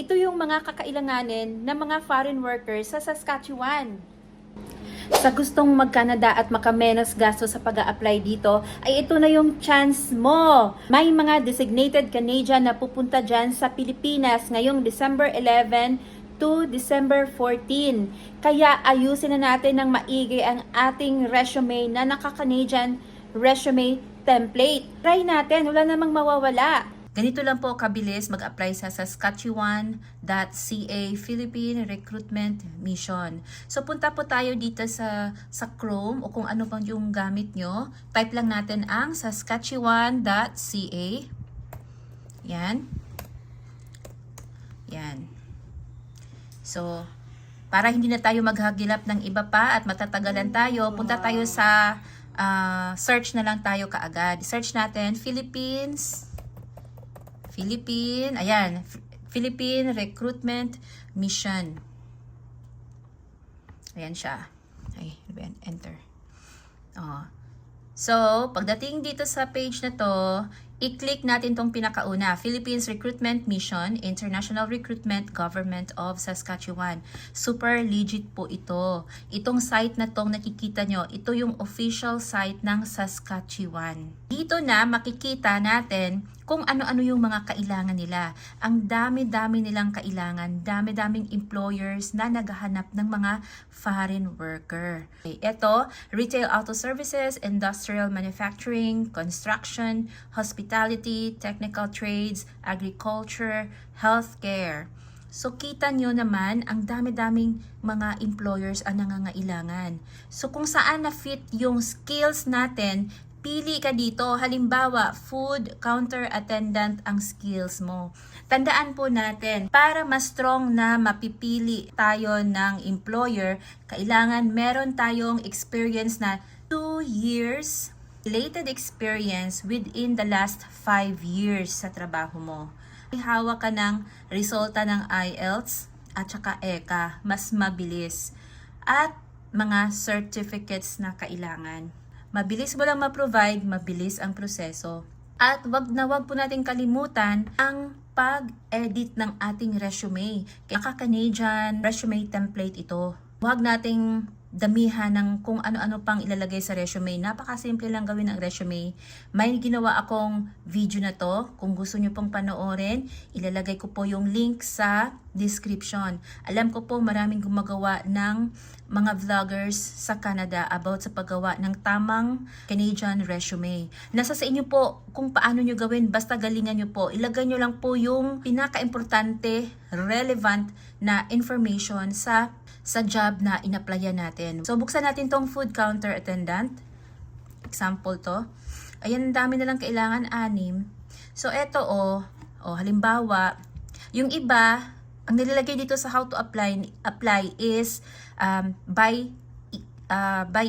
Ito yung mga kakailanganin ng mga foreign workers sa Saskatchewan. Sa gustong mag-Canada at makamenos gasto sa pag-a-apply dito, ay ito na yung chance mo. May mga designated Canadian na pupunta dyan sa Pilipinas ngayong December 11 to December 14. Kaya ayusin na natin ng maigi ang ating resume na naka-Canadian resume template. Try natin, wala namang mawawala. Ganito lang po kabilis mag-apply sa Saskatchewan.ca Philippine Recruitment Mission. So punta po tayo dito sa Chrome o kung ano pang yung gamit nyo. Type lang natin ang Saskatchewan.ca. Yan. Yan. So, para hindi na tayo maghagilap ng iba pa at matatagalan tayo, punta tayo sa search na lang tayo kaagad. Search natin Philippine Recruitment Mission. Ayan siya. Ay, enter. So, pagdating dito sa page na to, i-click natin tong pinakauna, Philippines Recruitment Mission, International Recruitment Government of Saskatchewan. Super legit po ito. Itong site na tong nakikita nyo, ito yung official site ng Saskatchewan. Dito na makikita natin kung ano-ano yung mga kailangan nila. Ang dami-dami nilang kailangan, dami-daming employers na naghahanap ng mga foreign worker. Okay, ito, retail auto services, industrial manufacturing, construction, hospitality, technical trades, agriculture, healthcare. So, kita nyo naman, ang dami-daming mga employers ang nangangailangan. So, kung saan na-fit yung skills natin, pili ka dito. Halimbawa, food counter attendant ang skills mo. Tandaan po natin, para mas strong na mapipili tayo ng employer, kailangan meron tayong experience na 2 years, related experience within the last 5 years sa trabaho mo. Hawak ka ng resulta ng IELTS at saka ECA, mas mabilis. At mga certificates na kailangan. Mabilis mo lang ma-provide, mabilis ang proseso. At wag po natin kalimutan ang pag-edit ng ating resume. Naka-Canadian resume template ito. Huwag nating damihan ng kung ano-ano pang ilalagay sa resume. Napakasimple lang gawin ang resume. May ginawa akong video na to. Kung gusto nyo pong panoorin, ilalagay ko po yung link sa description. Alam ko po maraming gumagawa ng mga vloggers sa Canada about sa paggawa ng tamang Canadian resume. Nasa sa inyo po kung paano nyo gawin, basta galingan nyo po. Ilagay nyo lang po yung pinaka-importante, relevant na information sa job na in-applyan natin. So, buksan natin tong food counter attendant. Example to. Ayan, ang dami na lang kailangan, 6. So, eto halimbawa, yung iba, ang nilalagay dito sa how to apply is by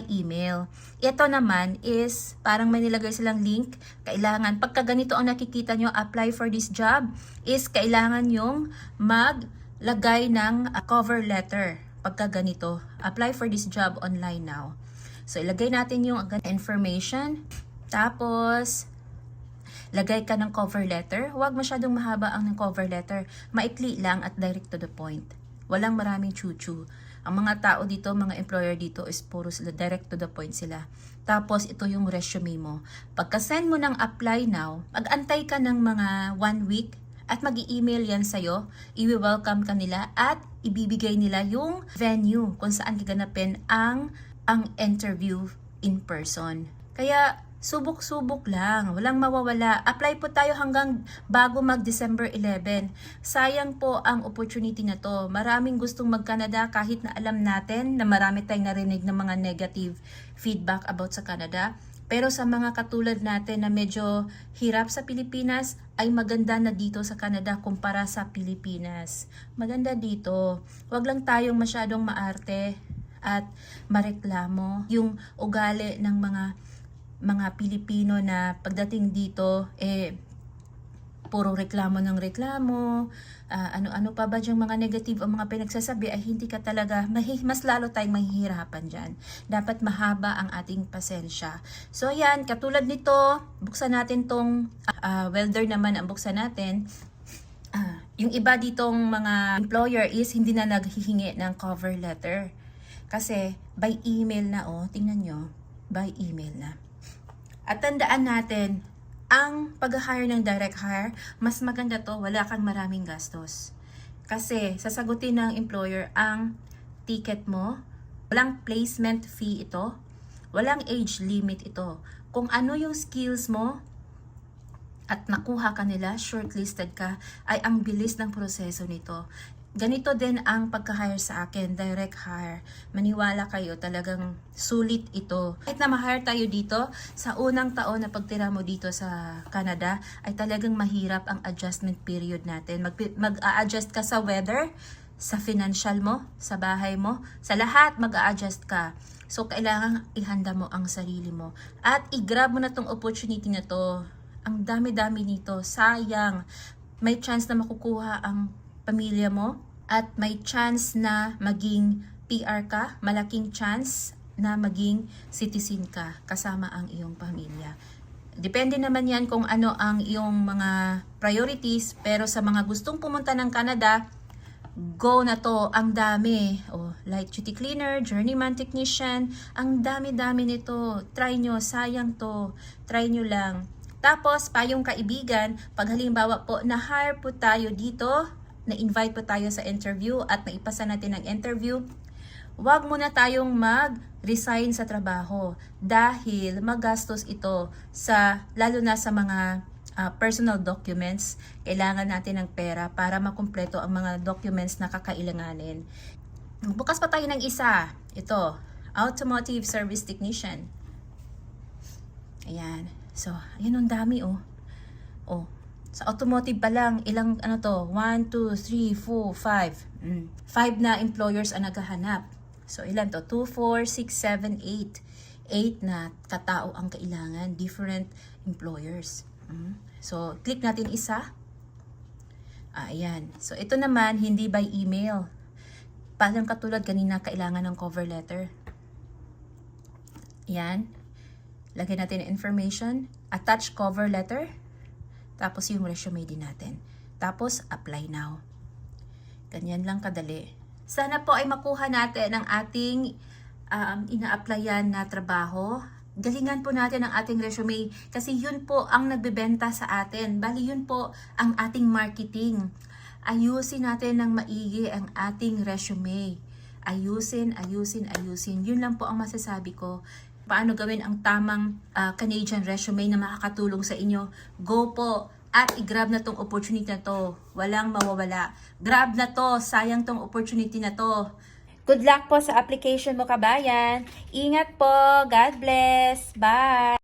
email. Ito naman is parang may nilagay silang link. Kailangan, pagka ganito ang nakikita nyo, apply for this job, is kailangan yung maglagay ng cover letter. Pagka ganito, apply for this job online now. So, ilagay natin yung information. Tapos, lagay ka ng cover letter. Huwag masyadong mahaba ang cover letter. Maikli lang at direct to the point. Walang maraming chuchu. Ang mga tao dito, mga employer dito is puro sila, direct to the point sila. Tapos, ito yung resume mo. Pagka-send mo ng apply now, mag-antay ka ng mga 1 week at mag-i-email yan sa'yo. I-welcome ka nila at ibibigay nila yung venue kung saan gaganapin ang interview in person. Kaya, subok-subok lang. Walang mawawala. Apply po tayo hanggang bago mag-December 11. Sayang po ang opportunity na to. Maraming gustong mag-Canada kahit na alam natin na marami tayong narinig ng mga negative feedback about sa Canada. Pero sa mga katulad natin na medyo hirap sa Pilipinas, ay maganda na dito sa Canada kumpara sa Pilipinas. Maganda dito. Huwag lang tayong masyadong maarte at mareklamo. Yung ugali ng mga Pilipino na pagdating dito, puro reklamo ng reklamo, ano-ano pa ba diyang mga negative o mga pinagsasabi, ay hindi ka talaga, mas lalo tayong mahihirapan dyan. Dapat mahaba ang ating pasensya. So ayan, katulad nito, buksan natin tong welder naman ang buksan natin. Yung iba ditong mga employer is hindi na naghihingi ng cover letter. Kasi by email na, tingnan nyo, by email na. At tandaan natin, ang pag-hire ng direct hire, mas maganda to, wala kang maraming gastos. Kasi sasagutin ng employer ang ticket mo, walang placement fee ito, walang age limit ito. Kung ano yung skills mo at nakuha ka nila, shortlisted ka, ay ang bilis ng proseso nito. Ganito din ang pagka-hire sa akin, direct hire. Maniwala kayo, talagang sulit ito. Kahit na ma-hire tayo dito, sa unang taon na pagtira mo dito sa Canada, ay talagang mahirap ang adjustment period natin. Mag-a-adjust ka sa weather, sa financial mo, sa bahay mo, sa lahat mag-a-adjust ka. So, kailangan ihanda mo ang sarili mo. At i-grab mo na tong opportunity na to. Ang dami-dami nito, sayang. May chance na makukuha ang pamilya mo at may chance na maging PR ka, malaking chance na maging citizen ka kasama ang iyong pamilya. Depende naman yan kung ano ang iyong mga priorities, pero sa mga gustong pumunta ng Canada, go na to, ang dami. Light duty cleaner, journeyman technician, ang dami-dami nito. Try nyo, sayang to. Try nyo lang. Tapos, payong kaibigan, pag halimbawa po na-hire po tayo dito, na-invite po tayo sa interview at naipasa natin ang interview, huwag muna tayong mag-resign sa trabaho dahil magastos ito lalo na sa mga personal documents. Kailangan natin ng pera para makumpleto ang mga documents na kakailanganin. Bukas pa tayo ng isa. Ito, Automotive Service Technician. Ayan. So, ayan ang dami sa automotive pa lang, ilang 1, 2, 3, 4, 5. 5 na employers ang naghahanap. So, ilan to? 2, 4, 6, 7, 8. 8 na katao ang kailangan. Different employers. So, click natin isa. Ayan. So, ito naman, hindi by email. Parang katulad kanina, kailangan ng cover letter. Ayan. Lagyan natin ang information. Attach cover letter. Tapos yung resume din natin. Tapos, apply now. Ganyan lang kadali. Sana po ay makuha natin ang ating ina-applyan na trabaho. Galingan po natin ang ating resume kasi yun po ang nagbebenta sa atin. Bali yun po ang ating marketing. Ayusin natin ng maigi ang ating resume. Ayusin. Yun lang po ang masasabi ko. Paano gawin ang tamang Canadian resume na makakatulong sa inyo? Go po at i-grab na tong opportunity na to. Walang mawawala. Grab na to. Sayang tong opportunity na to. Good luck po sa application mo, kabayan. Ingat po. God bless. Bye.